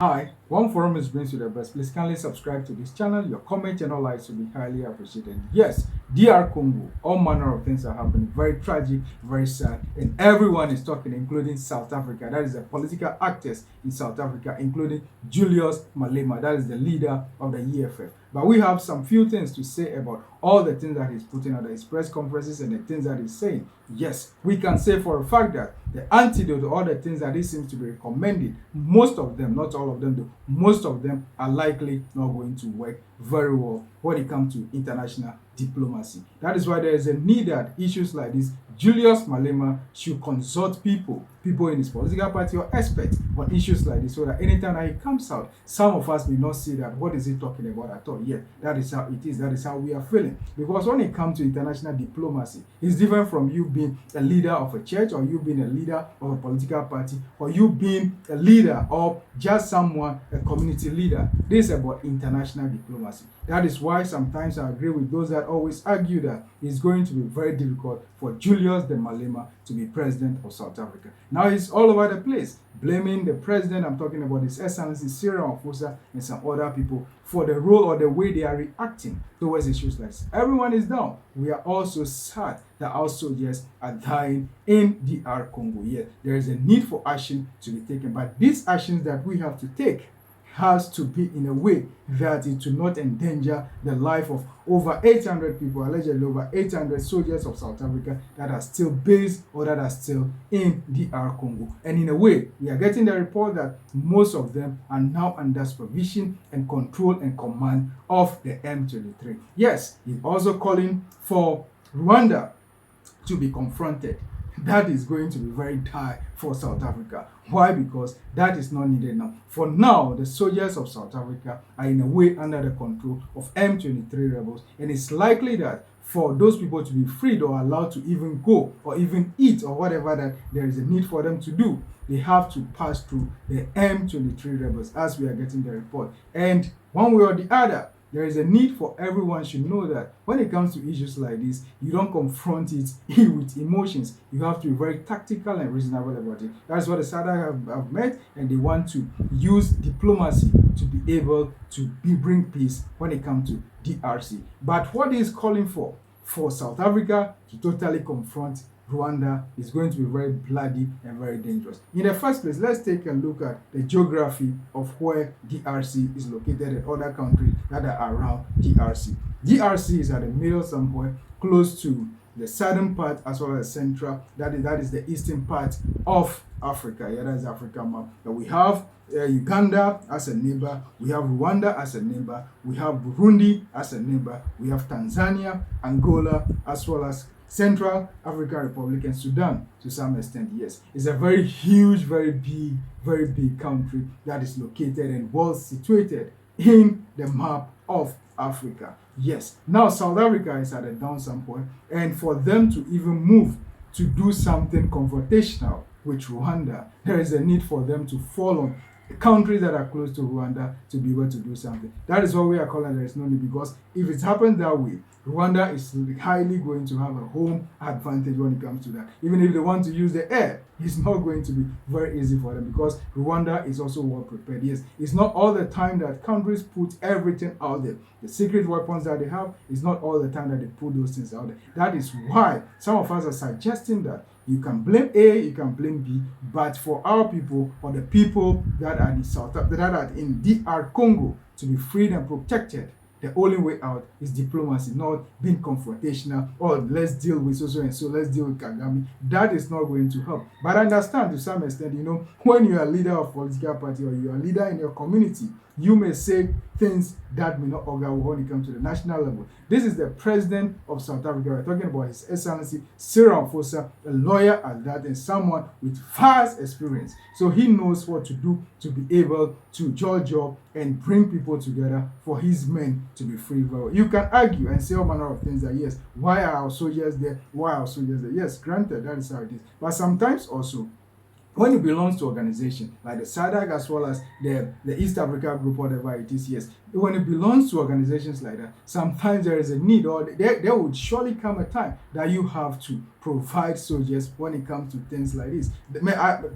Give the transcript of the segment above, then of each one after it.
Hi, one forum is brings you the best. Please kindly subscribe to this channel. Your comment and all likes will be highly appreciated. Yes, DR Congo, all manner of things are happening. Very tragic, very sad, and everyone is talking, including South Africa. That is the political actors in South Africa, including Julius Malema. That is the leader of the EFF. But we have some few things to say about all the things that he's putting out, his press conferences and the things that he's saying. Yes, we can say for a fact that the antidote to all the things that he seems to be recommending, most of them, not all of them, though, most of them are likely not going to work very well when it comes to international diplomacy. That is why there is a need that issues like this, Julius Malema should consult people in his political party or experts on issues like this, so that anytime that he comes out, some of us may not see that what is he talking about at all. Yet that is how it is. That is how we are feeling. Because when it comes to international diplomacy, it's different from you being a leader of a church, or you being a leader of a political party, or you being a leader or just someone, a community leader. This is about international diplomacy. That is why sometimes I agree with those that always argue that it's going to be very difficult for Julius de Malema to be president of South Africa. Now he's all over the place, blaming the president. I'm talking about His Excellency Cyril Ramaphosa and some other people for the role or the way they are reacting towards issues like this. Everyone is down. We are also sad that our soldiers are dying in DR Congo. Yes, there is a need for action to be taken, but these actions that we have to take has to be in a way that it will not endanger the life of over 800 people, allegedly over 800 soldiers of South Africa that are still based or that are still in DR Congo. And in a way, we are getting the report that most of them are now under supervision and control and command of the M23. Yes, he's also calling for Rwanda to be confronted. That is going to be very dire for South Africa. Why? Because that is not needed now. For now, the soldiers of South Africa are in a way under the control of M23 rebels, and it's likely that for those people to be freed or allowed to even go or even eat or whatever that there is a need for them to do, they have to pass through the M23 rebels, as we are getting the report. And one way or the other, there is a need for everyone should know that when it comes to issues like this, you don't confront it with emotions. You have to be very tactical and reasonable about it. That's what the SADC have met, and they want to use diplomacy to be able to bring peace when it comes to DRC. But what is calling for South Africa to totally confront Rwanda is going to be very bloody and very dangerous. In the first place, let's take a look at the geography of where DRC is located and other countries that are around DRC. DRC is at the middle somewhere, close to the southern part as well as central. That is the eastern part of Africa. Yeah, that's the African map. And we have Uganda as a neighbor, we have Rwanda as a neighbor, we have Burundi as a neighbor, we have Tanzania, Angola, as well as Central African Republic and Sudan to some extent. Yes, it's a very huge, very big country that is located and well situated in the map of Africa. Yes, now South Africa is at a down some point, and for them to even move to do something confrontational with Rwanda, there is a need for them to fall on countries that are close to Rwanda to be able to do something. That is what we are calling there is no need, because if it happens that way, Rwanda is highly going to have a home advantage when it comes to that. Even if they want to use the air, it's not going to be very easy for them, because Rwanda is also well prepared. Yes, it's not all the time that countries put everything out there. The secret weapons that they have, is not all the time that they put those things out there. That is why some of us are suggesting that you can blame A, you can blame B, but for our people or the people that are in that are in DR Congo to be freed and protected, the only way out is diplomacy, not being confrontational, or let's deal with so and so, let's deal with Kagame. That is not going to help. But I understand to some extent, when you are a leader of a political party or you are a leader in your community, you may say things that may not augur when it comes to the national level. This is the president of South Africa. We're talking about His Excellency Cyril Ramaphosa, a lawyer at that, and someone with vast experience. So he knows what to do to be able to judge up and bring people together for his men to be free. You can argue and say all manner of things that, yes, why are our soldiers there? Why are our soldiers there? Yes, granted, that is how it is. But sometimes also, when it belongs to organization like the SADC as well as the East Africa group, whatever it is, yes, when it belongs to organizations like that, sometimes there is a need, or there would surely come a time that you have to provide soldiers when it comes to things like this.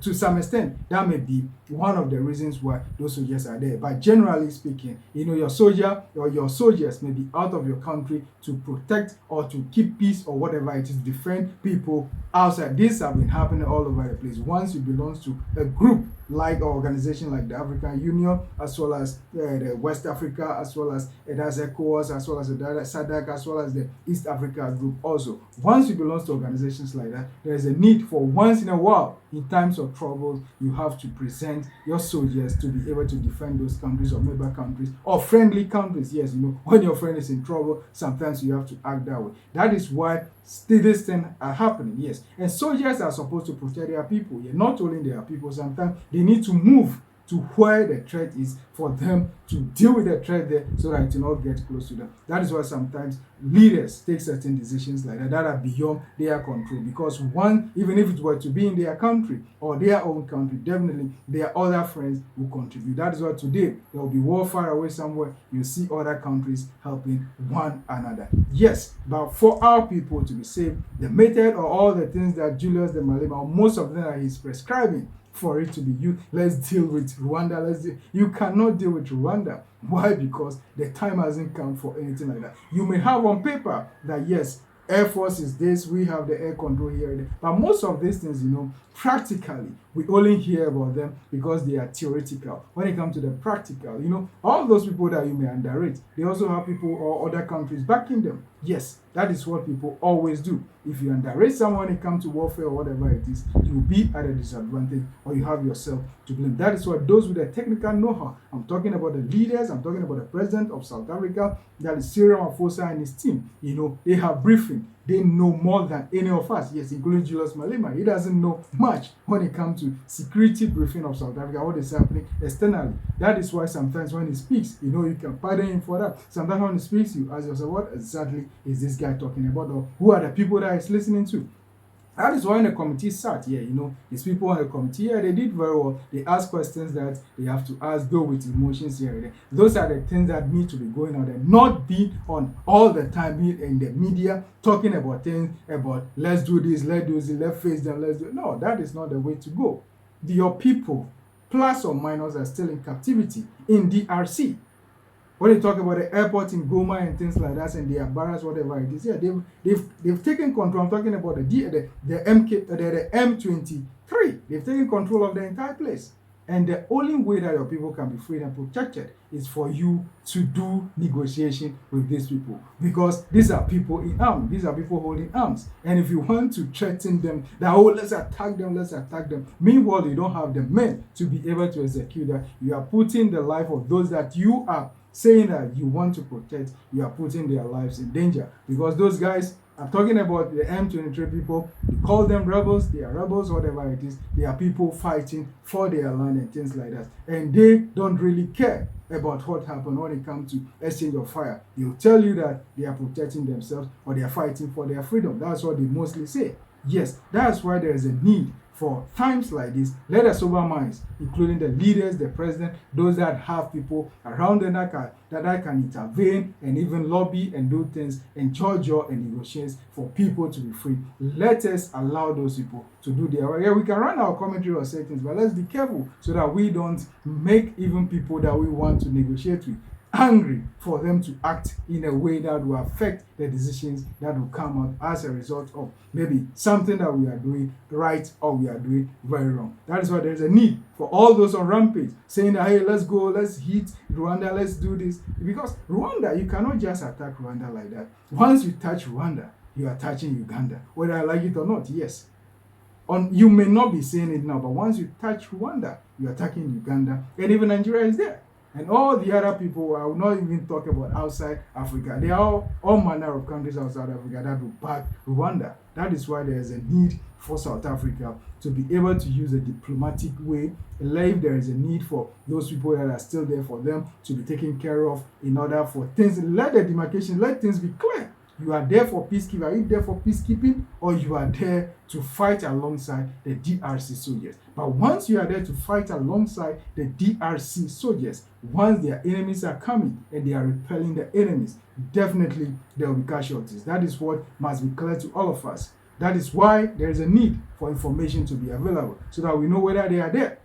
To some extent, that may be one of the reasons why those soldiers are there. But generally speaking, your soldier or your soldiers may be out of your country to protect or to keep peace or whatever it is, defend people outside. These have been happening all over the place. Once you belong to a group like an organization like the African Union, as well as the West Africa, as well as that's ECOWAS, as well as the SADC, as well as the East Africa group also. Once you belong to organizations like that, there is a need for once in a while, in times of trouble, you have to present your soldiers to be able to defend those countries or member countries or friendly countries. Yes, when your friend is in trouble, sometimes you have to act that way. That is why these things are happening, yes. And soldiers are supposed to protect their people. Yeah, not only their people, sometimes they need to move to where the threat is for them to deal with the threat there so that it will not get close to them. That is why sometimes leaders take certain decisions like that are beyond their control, because even if it were to be in their country or their own country, definitely their other friends will contribute. That is why today there will be war far away somewhere. You see other countries helping one another. Yes, but for our people to be saved, the method or all the things that Julius the Malema, or most of them that he's prescribing for it to be used, let's deal with Rwanda. You cannot deal with Rwanda. Why? Because the time hasn't come for anything like that. You may have on paper that yes, Air Force is this, we have the air control here, but most of these things, practically, we only hear about them because they are theoretical. When it comes to the practical, all those people that you may underrate, they also have people or other countries backing them. Yes, that is what people always do. If you underrate someone when it comes to warfare or whatever it is, you will be at a disadvantage or you have yourself to blame. That is what those with the technical know-how. I'm talking about the leaders, I'm talking about the president of South Africa, that is Cyril Ramaphosa and his team. They have briefing. They know more than any of us, yes, including Julius Malema. He doesn't know much when it comes to security briefing of South Africa, what is happening externally. That is why sometimes when he speaks, you can pardon him for that. Sometimes when he speaks, you ask yourself, what exactly is this guy talking about, or who are the people that he's listening to? That is why when the committee sat here, these people on the committee here, they did very well. They asked questions that they have to ask, go with emotions here and there. Those are the things that need to be going on there, not be on all the time, be in the media, talking about things, about let's do this, let's face them, let's do it. No, that is not the way to go. Your people, plus or minus, are still in captivity in DRC. When you talk about the airport in Goma and things like that, and the barracks, whatever it is, yeah, they've taken control. I'm talking about the M23. They've taken control of the entire place. And the only way that your people can be free and protected is for you to do negotiation with these people. Because these are people in arms. These are people holding arms. And if you want to threaten them, that, let's attack them. Meanwhile, you don't have the men to be able to execute that. You are putting the life of those that you are saying that you want to protect, you are putting their lives in danger. Because those guys, I'm talking about the M23 people, you call them rebels, they are rebels, whatever it is. They are people fighting for their land and things like that. And they don't really care about what happened when it comes to exchange of fire. They'll tell you that they are protecting themselves or they are fighting for their freedom. That's what they mostly say. Yes, that's why there is a need for times like this. Let us sober minds, including the leaders, the president, those that have people around them that can intervene and even lobby and do things and judge and negotiate for people to be free. Let us allow those people to do their work. Yeah, we can run our commentary or say things, but let's be careful so that we don't make even people that we want to negotiate with angry for them to act in a way that will affect the decisions that will come out as a result of maybe something that we are doing right or we are doing very wrong. That is why there's a need for all those on rampage saying that, hey, let's go, let's hit Rwanda, let's do this. Because Rwanda, you cannot just attack Rwanda like that. Once you touch Rwanda, you are touching Uganda, whether I like it or not, yes. You may not be saying it now, but once you touch Rwanda, you are attacking Uganda, and even Nigeria is there. And all the other people, I will not even talk about outside Africa. They are all manner of countries outside Africa that will back Rwanda. That is why there is a need for South Africa to be able to use a diplomatic way. If there is a need for those people that are still there, for them to be taken care of in order for things, let the demarcation, let things be clear. You are there for peacekeeping. Are you there for peacekeeping, or you are there to fight alongside the DRC soldiers? But once you are there to fight alongside the DRC soldiers, once their enemies are coming and they are repelling the enemies, definitely there will be casualties. That is what must be clear to all of us. That is why there is a need for information to be available so that we know whether they are there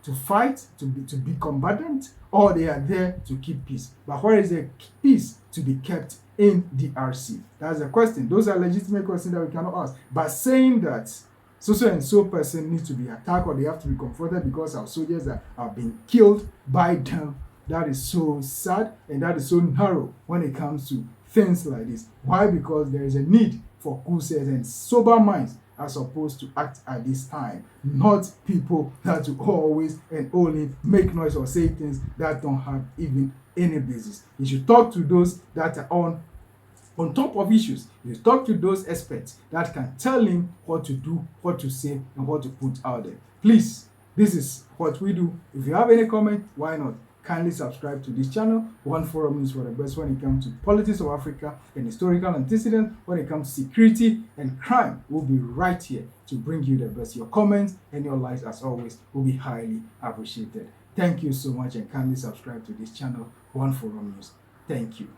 to fight, to be combatant, or they are there to keep peace. But where is the peace to be kept in DRC? That's the question. Those are legitimate questions that we cannot ask. But saying that so and so person needs to be attacked or they have to be confronted because our soldiers are being killed by them, that is so sad and that is so narrow when it comes to things like this. Why? Because there is a need for cool heads and sober minds are supposed to act at this time, not people that will always and only make noise or say things that don't have even any basis. You should talk to those that are on top of issues. You talk to those experts that can tell him what to do, what to say, and what to put out there. Please, this is what we do. If you have any comment, why not? Kindly subscribe to this channel. One Forum News for the best when it comes to politics of Africa and historical antecedents. When it comes to security and crime, we'll be right here to bring you the best. Your comments and your likes, as always, will be highly appreciated. Thank you so much, and kindly subscribe to this channel, One Forum News. Thank you.